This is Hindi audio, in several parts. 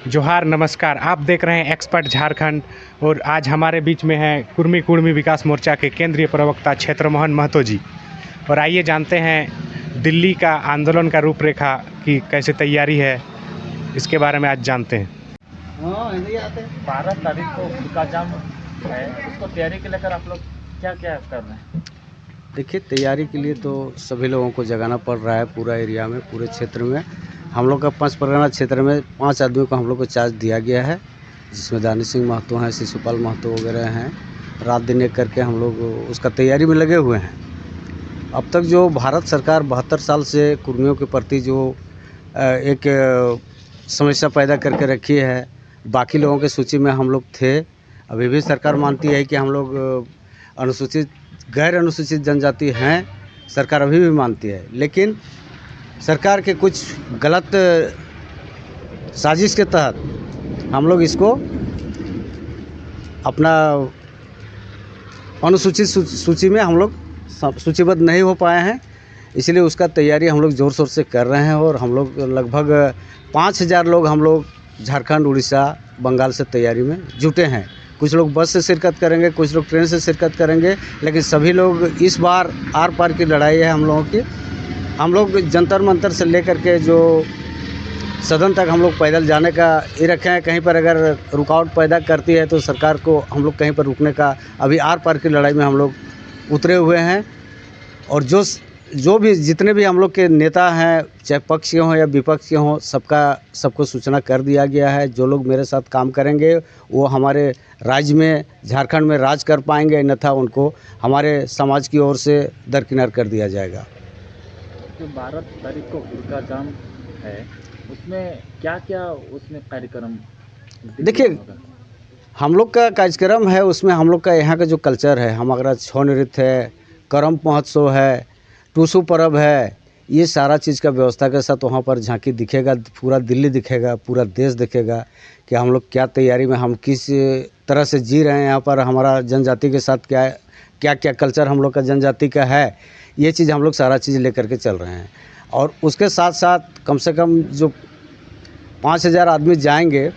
जोहार नमस्कार, आप देख रहे हैं एक्सपर्ट झारखंड। और आज हमारे बीच में हैं कुर्मी कुर्मी विकास मोर्चा के केंद्रीय प्रवक्ता क्षेत्रमोहन महतो जी। और आइए जानते हैं दिल्ली का आंदोलन का रूपरेखा की कैसे तैयारी है, इसके बारे में आज जानते हैं। 12 तारीख को हुक्का जाम है, उसको तैयारी के लेकर आप लोग क्या क्या कर रहे हैं? देखिए, तैयारी के लिए तो सभी लोगों को जगाना पड़ रहा है। पूरा एरिया में, पूरे क्षेत्र में हम लोग का 5 परगना क्षेत्र में 5 आदमियों को हम लोग को चार्ज दिया गया है, जिसमें दानी सिंह महतो हैं, शिशुपाल महतो वगैरह हैं। रात दिन एक करके हम लोग उसका तैयारी में लगे हुए हैं। अब तक जो भारत सरकार 72 साल से कुर्मियों के प्रति जो एक समस्या पैदा करके रखी है, बाकी लोगों की सूची में हम लोग थे। अभी भी सरकार मानती है कि हम लोग गैर अनुसूचित जनजाति हैं, सरकार अभी भी मानती है। लेकिन सरकार के कुछ गलत साजिश के तहत हम लोग इसको अपना अनुसूचित सूची में हम लोग सूचीबद्ध नहीं हो पाए हैं। इसलिए उसका तैयारी हम लोग ज़ोर शोर से कर रहे हैं। और हम लोग लगभग 5000 लोग हम लोग झारखंड, उड़ीसा, बंगाल से तैयारी में जुटे हैं। कुछ लोग बस से शिरकत करेंगे, कुछ लोग ट्रेन से शिरकत करेंगे, लेकिन सभी लोग इस बार आर पार की लड़ाई है हम लोगों की। हम लोग जंतर मंतर से लेकर के जो सदन तक हम लोग पैदल जाने का ये रखे हैं। कहीं पर अगर रुकावट पैदा करती है तो सरकार को हम लोग कहीं पर रुकने का, अभी आर पार की लड़ाई में हम लोग उतरे हुए हैं। और जो भी जितने भी हम लोग के नेता हैं, चाहे पक्ष के हों या विपक्ष के हों, सबको सूचना कर दिया गया है। जो लोग मेरे साथ काम करेंगे वो हमारे राज्य में, झारखंड में राज कर पाएंगे, अन्यथा उनको हमारे समाज की ओर से दरकिनार कर दिया जाएगा। जो 12 तारीख को हुक्का जाम है, उसमें क्या क्या कार्यक्रम? देखिए, हम लोग का कार्यक्रम है, उसमें हम लोग का यहाँ का जो कल्चर है, हमारा छौ नृत्य है, करम महोत्सव है, टूसू पर्व है, ये सारा चीज़ का व्यवस्था के साथ वहाँ पर झांकी दिखेगा। पूरा दिल्ली दिखेगा, पूरा देश दिखेगा कि हम लोग क्या तैयारी में, हम किस तरह से जी रहे हैं यहाँ पर। हमारा जनजाति के साथ क्या क्या कल्चर हम लोग का जनजाति का है, ये चीज़ हम लोग सारा चीज़ लेकर के चल रहे हैं। और उसके साथ साथ कम से कम जो 5000 आदमी जाएंगे,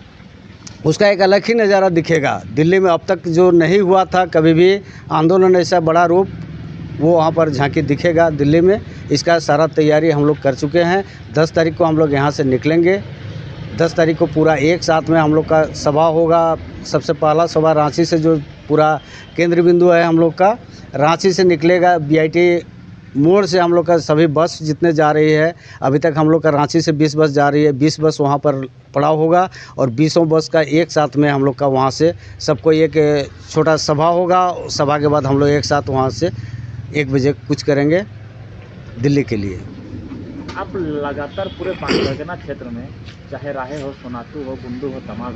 उसका एक अलग ही नज़ारा दिखेगा दिल्ली में। अब तक जो नहीं हुआ था कभी भी आंदोलन, ऐसा बड़ा रूप वो वहाँ पर झांकी दिखेगा दिल्ली में। इसका सारा तैयारी हम लोग कर चुके हैं। 10 तारीख को हम लोग यहाँ से निकलेंगे। 10 तारीख को पूरा एक साथ में हम लोग का सभा होगा। सबसे पहला सभा रांची से, जो पूरा केंद्र बिंदु है हम लोग का, रांची से निकलेगा। BIT मोड़ से हम लोग का सभी बस जितने जा रही है, अभी तक हम लोग का रांची से 20 बस जा रही है। 20 बस वहाँ पर पड़ाव होगा और 20 बस का एक साथ में हम लोग का वहाँ से सबको एक छोटा सभा होगा। सभा के बाद हम लोग एक साथ वहाँ से 1 बजे कुछ करेंगे दिल्ली के लिए। आप लगातार पूरे 5 परगना क्षेत्र में, चाहे राहे हो, सोनातू हो, बुंडू हो, तमाल,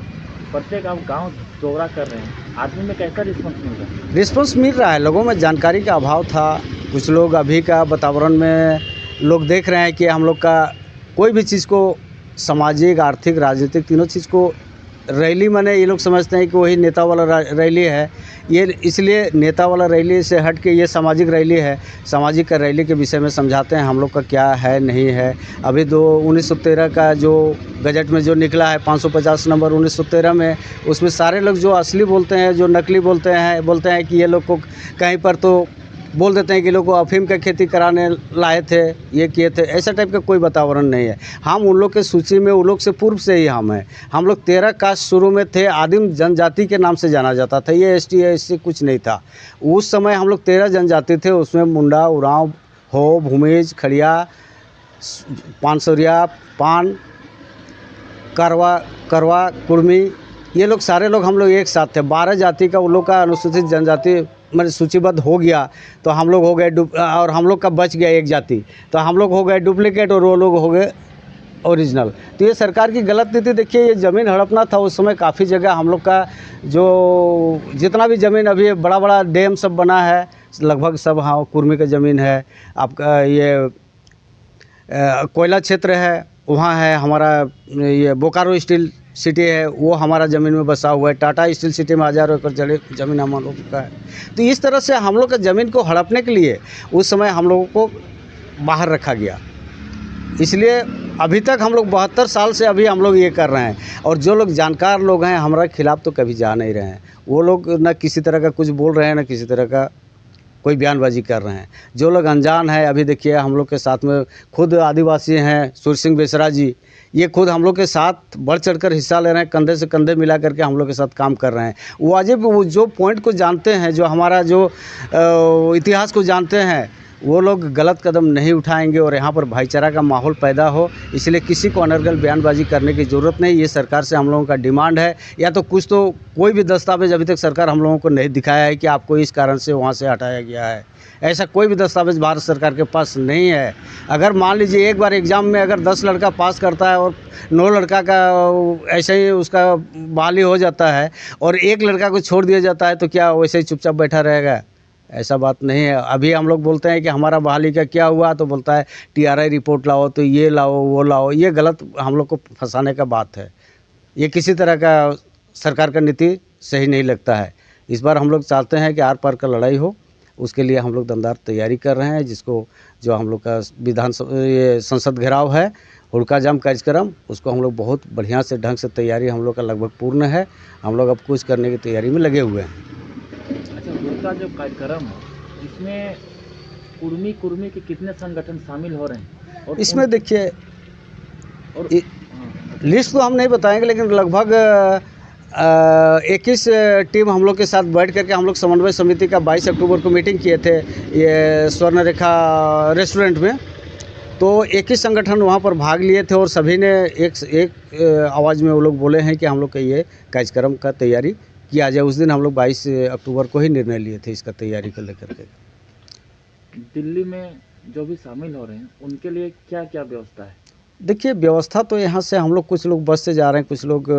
प्रत्येक आप गांव दौरा कर रहे हैं। आदमी में कैसा रिस्पॉन्स मिल रहा है? रिस्पॉन्स मिल रहा है। लोगों में जानकारी का अभाव था। कुछ लोग अभी का वातावरण में लोग देख रहे हैं कि हम लोग का कोई भी चीज़ को, सामाजिक, आर्थिक, राजनीतिक, तीनों चीज़ को रैली माने ये लोग समझते हैं कि वही नेता वाला रैली है। ये इसलिए नेता वाला रैली से हट के ये सामाजिक रैली है। सामाजिक का रैली के विषय में समझाते हैं हम लोग का क्या है, नहीं है। अभी 1913 का जो गजट में जो निकला है, 550 नंबर 1913 में, उसमें सारे लोग जो असली बोलते हैं, जो नकली बोलते हैं कि ये लोग को कहीं पर तो बोल देते हैं कि लोग को अफीम का खेती कराने लाए थे, ये किए थे। ऐसा टाइप का कोई वातावरण नहीं है। हम उन लोग के सूची में, उन लोग से पूर्व से ही हम हैं। हम लोग 13 कास्ट शुरू में थे, आदिम जनजाति के नाम से जाना जाता था। ये ST SC कुछ नहीं था। उस समय हम लोग 13 जनजाति थे। उसमें मुंडा, उरांव, हो, भूमिज, खड़िया, पानसौरिया, पान, करवा, कुर्मी, ये लोग सारे लोग हम लोग एक साथ थे। 12 जाति का उन लोग का अनुसूचित जनजाति मतलब सूचीबद्ध हो गया तो हम लोग हो गए और हम लोग का बच गया एक जाति, तो हम लोग हो गए डुप्लीकेट और वो लोग हो गए ओरिजिनल। तो ये सरकार की गलत नीति। देखिए, ये ज़मीन हड़पना था उस समय। काफ़ी जगह हम लोग का जो जितना भी ज़मीन अभी बड़ा बड़ा डैम सब बना है, लगभग सब हाँ कुर्मी का ज़मीन है। आपका ये कोयला क्षेत्र है, वहाँ है हमारा ये बोकारो स्टील सिटी है, वो हमारा ज़मीन में बसा हुआ है। टाटा स्टील सिटी में 1000 एकड़ ज़मीन हम लोग का है। तो इस तरह से हम लोग का ज़मीन को हड़पने के लिए उस समय हम लोगों को बाहर रखा गया। इसलिए अभी तक हम लोग 72 साल से अभी हम लोग ये कर रहे हैं। और जो लोग जानकार लोग हैं हमारे खिलाफ़ तो कभी जा नहीं रहे हैं। वो लोग ना किसी तरह का कुछ बोल रहे हैं, ना किसी तरह का कोई बयानबाजी कर रहे हैं। जो लोग अनजान है, अभी देखिए हम लोग के साथ में खुद आदिवासी हैं सूर्य सिंह बेसरा जी, ये खुद हम लोग के साथ बढ़ चढ़कर हिस्सा ले रहे हैं, कंधे से कंधे मिला करके हम लोग के साथ काम कर रहे हैं। वो अजय वो जो पॉइंट को जानते हैं, जो हमारा जो इतिहास को जानते हैं, वो लोग गलत कदम नहीं उठाएंगे और यहाँ पर भाईचारा का माहौल पैदा हो, इसलिए किसी को अनर्गल बयानबाजी करने की ज़रूरत नहीं। ये सरकार से हम लोगों का डिमांड है, या तो कुछ तो कोई भी दस्तावेज अभी तक सरकार हम लोगों को नहीं दिखाया है कि आपको इस कारण से वहाँ से हटाया गया है। ऐसा कोई भी दस्तावेज भारत सरकार के पास नहीं है। अगर मान लीजिए एक बार एग्ज़ाम में अगर 10 लड़का पास करता है और 9 लड़का का ऐसे ही उसका बहाली हो जाता है और एक लड़का को छोड़ दिया जाता है, तो क्या वैसे ही चुपचाप बैठा रहेगा? ऐसा बात नहीं है। अभी हम लोग बोलते हैं कि हमारा बहाली का क्या हुआ, तो बोलता है TRI रिपोर्ट लाओ, तो ये लाओ वो लाओ। ये गलत हम लोग को फंसाने का बात है। ये किसी तरह का सरकार का नीति सही नहीं लगता है। इस बार हम लोग चाहते हैं कि आर पार का लड़ाई हो, उसके लिए हम लोग दमदार तैयारी कर रहे हैं। जिसको जो हम लोग का ये संसद घेराव है, हुड़का जाम कार्यक्रम, उसको हम लोग बहुत बढ़िया से ढंग से तैयारी हम लोग का लगभग पूर्ण है। हम लोग अब कुछ करने की तैयारी में लगे हुए हैं। अच्छा, हुड़का जो कार्यक्रम है, इसमें कुर्मी के कितने संगठन शामिल हो रहे हैं? और इसमें देखिए, और लिस्ट तो हम नहीं बताएंगे, लेकिन लगभग 21 टीम हम लोग के साथ बैठ करके हम लोग समन्वय समिति का 22 अक्टूबर को मीटिंग किए थे ये स्वर्ण रेखा रेस्टोरेंट में। तो 21 संगठन वहाँ पर भाग लिए थे और सभी ने एक आवाज़ में वो लोग बोले हैं कि हम लोग का ये कार्यक्रम का तैयारी किया जाए। उस दिन हम लोग 22 अक्टूबर को ही निर्णय लिए थे इसका तैयारी को लेकर के। दिल्ली में जो भी शामिल हो रहे हैं उनके लिए क्या क्या व्यवस्था है? देखिए, व्यवस्था तो यहाँ से हम लोग कुछ लोग बस से जा रहे हैं, कुछ लोग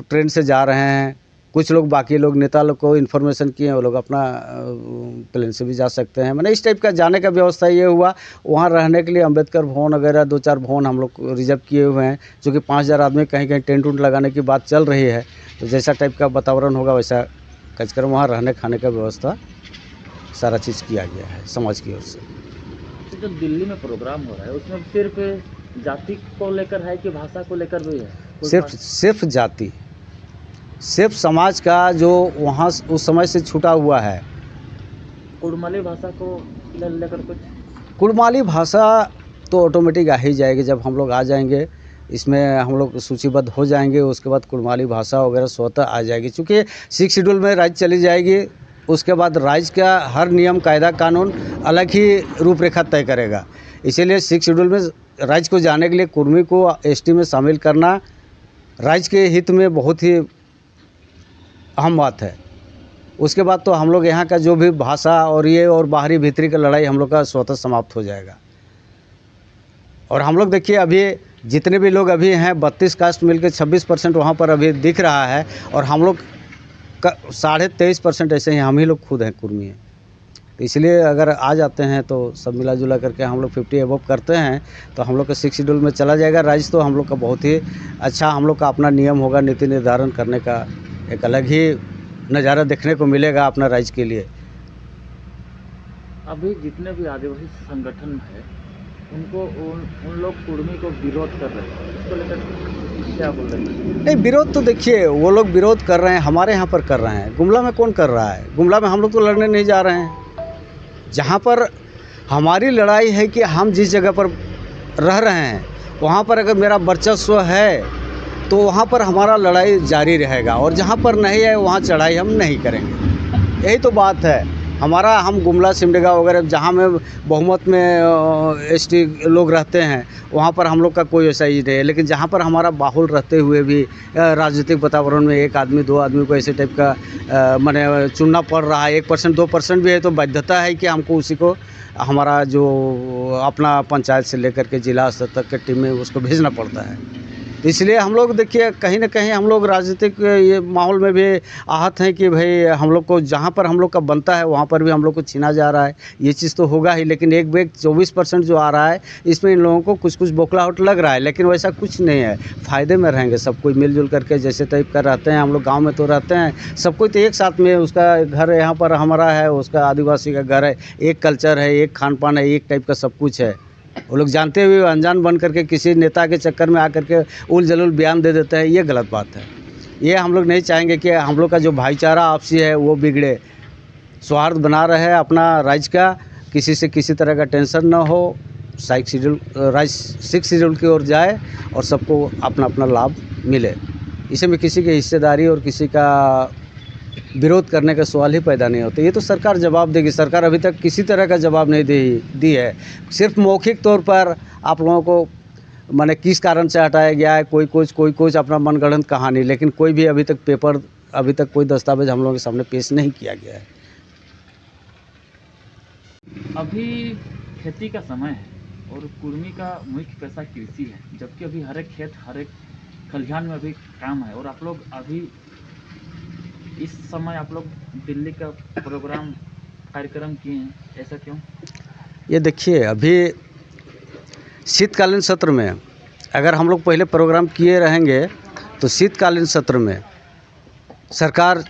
ट्रेन से जा रहे हैं, कुछ लोग बाकी लोग नेता लोग को इन्फॉर्मेशन किए, वो लोग अपना प्लेन से भी जा सकते हैं। मैंने इस टाइप का जाने का व्यवस्था ये हुआ। वहाँ रहने के लिए अम्बेडकर भवन वगैरह 2-4 भवन हम लोग रिजर्व किए हुए हैं, चूँकि 5000 आदमी कहीं कहीं टेंट उंट लगाने की बात चल रही है। तो जैसा टाइप का वातावरण होगा वैसा कार्यक्रम, वहाँ रहने खाने का व्यवस्था सारा चीज़ किया गया है समाज की ओर से। तो जो दिल्ली में प्रोग्राम हो रहा है उसमें सिर्फ जाति को लेकर है कि भाषा को लेकर भी है? सिर्फ जाति, सिर्फ समाज का जो वहाँ उस समय से छूटा हुआ है। कुड़माली भाषा को लेकर कुछ? कुड़माली भाषा तो ऑटोमेटिक आ ही जाएगी जब हम लोग आ जाएंगे, इसमें हम लोग सूचीबद्ध हो जाएंगे। उसके बाद कुड़माली भाषा वगैरह स्वतः आ जाएगी, क्योंकि 6 शेड्यूल में राज्य चली जाएगी। उसके बाद राज्य का हर नियम कायदा कानून अलग ही रूपरेखा तय करेगा। इसीलिए 6 शेड्यूल में राज्य को जाने के लिए कुर्मी को ST में शामिल करना राज्य के हित में बहुत ही अहम बात है। उसके बाद तो हम लोग यहाँ का जो भी भाषा और ये और बाहरी भीतरी का लड़ाई हम लोग का स्वतः समाप्त हो जाएगा। और हम लोग देखिए, अभी जितने भी लोग अभी हैं 32 कास्ट मिलकर 26% वहाँ पर अभी दिख रहा है, और हम लोग का 23.5% ऐसे ही हम ही लोग खुद हैं कुर्मी हैं। तो इसलिए अगर आ जाते हैं तो सब मिला जुला करके हम लोग 50 अबव करते हैं, तो हम लोग का 6 शेड्यूल में चला जाएगा राज्य। तो हम लोग का बहुत ही अच्छा, हम लोग का अपना नियम होगा, नीति निर्धारण करने का एक अलग ही नज़ारा देखने को मिलेगा अपना राज्य के लिए। अभी जितने भी आदिवासी संगठन है उनको उन लोग कुर्मी को विरोध कर रहे हैं, इसको लेकर क्या बोल रहे हैं? नहीं, विरोध तो देखिए वो लोग विरोध कर रहे हैं, हमारे यहाँ पर कर रहे हैं। गुमला में कौन कर रहा है? गुमला में हम लोग तो लड़ने नहीं जा रहे हैं। जहाँ पर हमारी लड़ाई है कि हम जिस जगह पर रह रहे हैं वहाँ पर अगर मेरा वर्चस्व है तो वहाँ पर हमारा लड़ाई जारी रहेगा, और जहाँ पर नहीं है वहाँ चढ़ाई हम नहीं करेंगे। यही तो बात है हमारा। हम गुमला सिमडेगा वगैरह जहाँ में बहुमत में ST लोग रहते हैं वहाँ पर हम लोग का कोई ऐसा ही नहीं है। लेकिन जहाँ पर हमारा बाहुल रहते हुए भी राजनीतिक वातावरण में 1 आदमी 2 आदमी को ऐसे टाइप का माने चुनना पड़ रहा है, 1% 2% भी है, तो बाध्यता है कि हमको उसी को हमारा जो अपना पंचायत से लेकर के जिला स्तर तक के टीम में उसको भेजना पड़ता है। तो इसलिए हम लोग देखिए कहीं ना कहीं हम लोग राजनीतिक ये माहौल में भी आहत हैं कि भाई हम लोग को जहाँ पर हम लोग का बनता है वहाँ पर भी हम लोग को छीना जा रहा है। ये चीज़ तो होगा ही, लेकिन एक बैग 24% जो आ रहा है इसमें इन लोगों को कुछ बौखलाहट लग रहा है, लेकिन वैसा कुछ नहीं है। फ़ायदे में रहेंगे सब कोई मिलजुल करके, जैसे टाइप का रहते हैं हम लोग गाँव में तो रहते हैं सब कोई तो एक साथ में। उसका घर यहाँ पर हमारा है, उसका आदिवासी का घर है, एक कल्चर है, एक खान पान है, एक टाइप का सब कुछ है। वो लोग जानते हुए अनजान बन करके किसी नेता के चक्कर में आकर के उल जलूल बयान दे देते हैं, ये गलत बात है। ये हम लोग नहीं चाहेंगे कि हम लोग का जो भाईचारा आपसी है वो बिगड़े। सौहार्द बना रहे अपना राज्य का, किसी से किसी तरह का टेंशन ना हो, 6 शेड्यूल की ओर जाए और सबको अपना अपना लाभ मिले। इसमें किसी की हिस्सेदारी और किसी का विरोध करने का सवाल ही पैदा नहीं होता। ये तो सरकार जवाब देगी। सरकार अभी तक किसी तरह का जवाब नहीं दी है। सिर्फ मौखिक तौर पर आप लोगों को माने किस कारण से हटाया गया है, कोई कुछ अपना मनगढ़ंत कहानी, लेकिन कोई भी अभी तक कोई दस्तावेज हम लोगों के सामने पेश नहीं किया गया है। अभी खेती का समय है और कुर्मी का मुख्य पैसा कृषि है, जबकि अभी हर एक खेत, हर एक खलिहान में अभी काम है, और आप लोग अभी इस समय आप लोग दिल्ली का कार्यक्रम किए हैं, ऐसा क्यों? ये देखिए, अभी शीतकालीन सत्र में अगर हम लोग पहले प्रोग्राम किए रहेंगे तो शीतकालीन सत्र में सरकार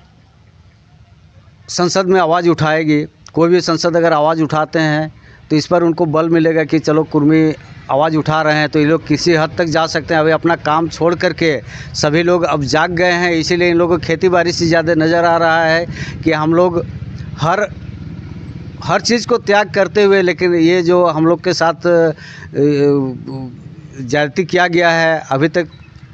संसद में आवाज़ उठाएगी। कोई भी सांसद अगर आवाज़ उठाते हैं तो इस पर उनको बल मिलेगा कि चलो कुर्मी आवाज़ उठा रहे हैं तो ये लोग किसी हद तक जा सकते हैं। अभी अपना काम छोड़ करके सभी लोग अब जाग गए हैं, इसीलिए इन लोगों को खेती बाड़ी से ज़्यादा नज़र आ रहा है कि हम लोग हर चीज़ को त्याग करते हुए, लेकिन ये जो हम लोग के साथ ज्यादती किया गया है, अभी तक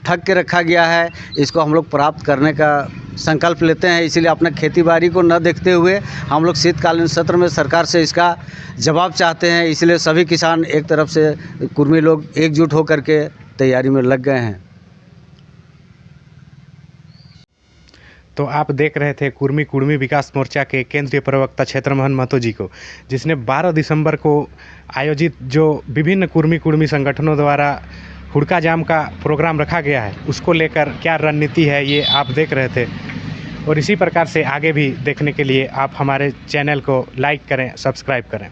ठग के रखा गया है, इसको हम लोग प्राप्त करने का संकल्प लेते हैं। इसीलिए अपना खेती बाड़ी को न देखते हुए हम लोग शीतकालीन सत्र में सरकार से इसका जवाब चाहते हैं। इसलिए सभी किसान एक तरफ से कुर्मी लोग एकजुट होकर के तैयारी में लग गए हैं। तो आप देख रहे थे कुर्मी विकास मोर्चा के केंद्रीय प्रवक्ता क्षेत्रमोहन महतो जी को, जिसने 12 दिसंबर को आयोजित जो विभिन्न कुर्मी संगठनों द्वारा हुड़का जाम का प्रोग्राम रखा गया है, उसको लेकर क्या रणनीति है ये आप देख रहे थे। और इसी प्रकार से आगे भी देखने के लिए आप हमारे चैनल को लाइक करें, सब्सक्राइब करें।